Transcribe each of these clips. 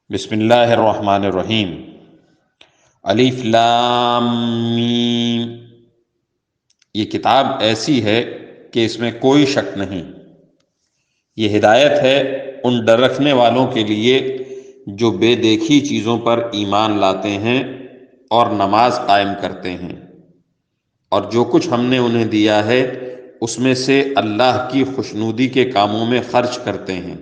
بسم اللہ الرحمن الرحیم۔ الف لام میم۔ یہ کتاب ایسی ہے کہ اس میں کوئی شک نہیں، یہ ہدایت ہے ان ڈر رکھنے والوں کے لیے جو بے دیکھی چیزوں پر ایمان لاتے ہیں اور نماز قائم کرتے ہیں، اور جو کچھ ہم نے انہیں دیا ہے اس میں سے اللہ کی خوشنودی کے کاموں میں خرچ کرتے ہیں،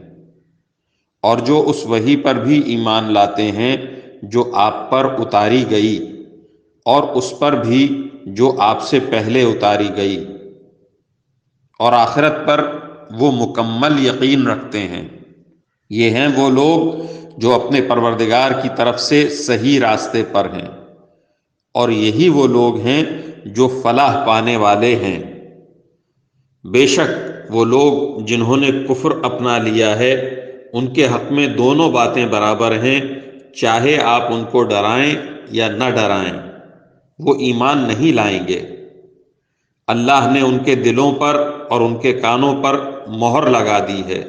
اور جو اس وحی پر بھی ایمان لاتے ہیں جو آپ پر اتاری گئی، اور اس پر بھی جو آپ سے پہلے اتاری گئی، اور آخرت پر وہ مکمل یقین رکھتے ہیں۔ یہ ہیں وہ لوگ جو اپنے پروردگار کی طرف سے صحیح راستے پر ہیں، اور یہی وہ لوگ ہیں جو فلاح پانے والے ہیں۔ بے شک وہ لوگ جنہوں نے کفر اپنا لیا ہے ان کے حق میں دونوں باتیں برابر ہیں، چاہے آپ ان کو ڈرائیں یا نہ ڈرائیں، وہ ایمان نہیں لائیں گے۔ اللہ نے ان کے دلوں پر اور ان کے کانوں پر مہر لگا دی ہے،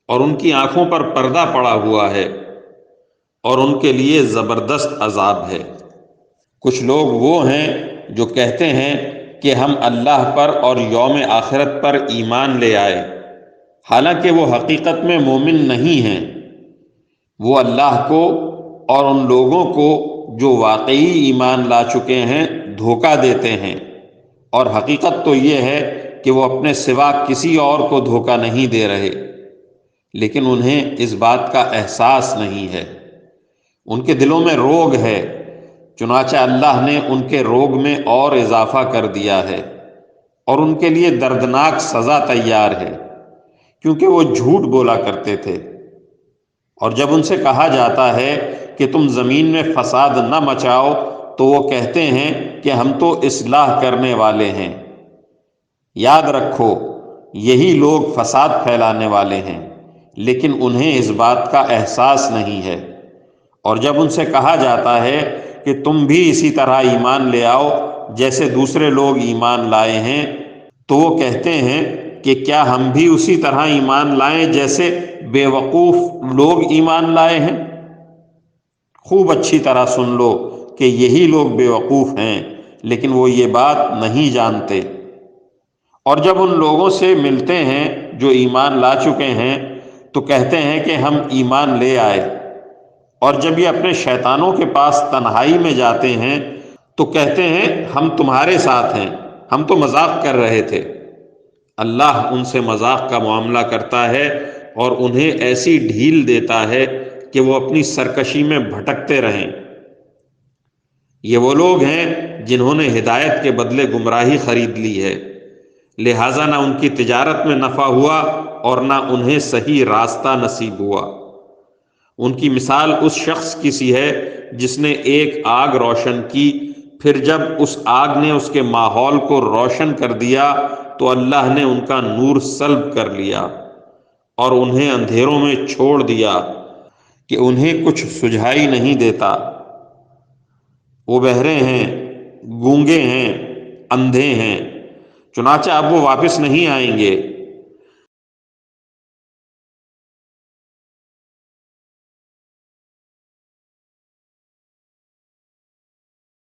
اور ان کی آنکھوں پر پردہ پڑا ہوا ہے، اور ان کے لیے زبردست عذاب ہے۔ کچھ لوگ وہ ہیں جو کہتے ہیں کہ ہم اللہ پر اور یوم آخرت پر ایمان لے آئے، حالانکہ وہ حقیقت میں مومن نہیں ہیں۔ وہ اللہ کو اور ان لوگوں کو جو واقعی ایمان لا چکے ہیں دھوکہ دیتے ہیں، اور حقیقت تو یہ ہے کہ وہ اپنے سوا کسی اور کو دھوکہ نہیں دے رہے، لیکن انہیں اس بات کا احساس نہیں ہے۔ ان کے دلوں میں روگ ہے، چنانچہ اللہ نے ان کے روگ میں اور اضافہ کر دیا ہے، اور ان کے لیے دردناک سزا تیار ہے، کیونکہ وہ جھوٹ بولا کرتے تھے۔ اور جب ان سے کہا جاتا ہے کہ تم زمین میں فساد نہ مچاؤ تو وہ کہتے ہیں کہ ہم تو اصلاح کرنے والے ہیں۔ یاد رکھو یہی لوگ فساد پھیلانے والے ہیں، لیکن انہیں اس بات کا احساس نہیں ہے۔ اور جب ان سے کہا جاتا ہے کہ تم بھی اسی طرح ایمان لے آؤ جیسے دوسرے لوگ ایمان لائے ہیں، تو وہ کہتے ہیں کہ کیا ہم بھی اسی طرح ایمان لائیں جیسے بے وقوف لوگ ایمان لائے ہیں؟ خوب اچھی طرح سن لو کہ یہی لوگ بے وقوف ہیں، لیکن وہ یہ بات نہیں جانتے۔ اور جب ان لوگوں سے ملتے ہیں جو ایمان لا چکے ہیں تو کہتے ہیں کہ ہم ایمان لے آئے، اور جب یہ اپنے شیطانوں کے پاس تنہائی میں جاتے ہیں تو کہتے ہیں ہم تمہارے ساتھ ہیں، ہم تو مذاق کر رہے تھے۔ اللہ ان سے مذاق کا معاملہ کرتا ہے اور انہیں ایسی ڈھیل دیتا ہے کہ وہ اپنی سرکشی میں بھٹکتے رہیں۔ یہ وہ لوگ ہیں جنہوں نے ہدایت کے بدلے گمراہی خرید لی ہے، لہٰذا نہ ان کی تجارت میں نفع ہوا اور نہ انہیں صحیح راستہ نصیب ہوا۔ ان کی مثال اس شخص کی سی ہے جس نے ایک آگ روشن کی، پھر جب اس آگ نے اس کے ماحول کو روشن کر دیا تو اللہ نے ان کا نور سلب کر لیا اور انہیں اندھیروں میں چھوڑ دیا کہ انہیں کچھ سجھائی نہیں دیتا۔ وہ بہرے ہیں، گونگے ہیں، اندھے ہیں، چنانچہ اب وہ واپس نہیں آئیں گے۔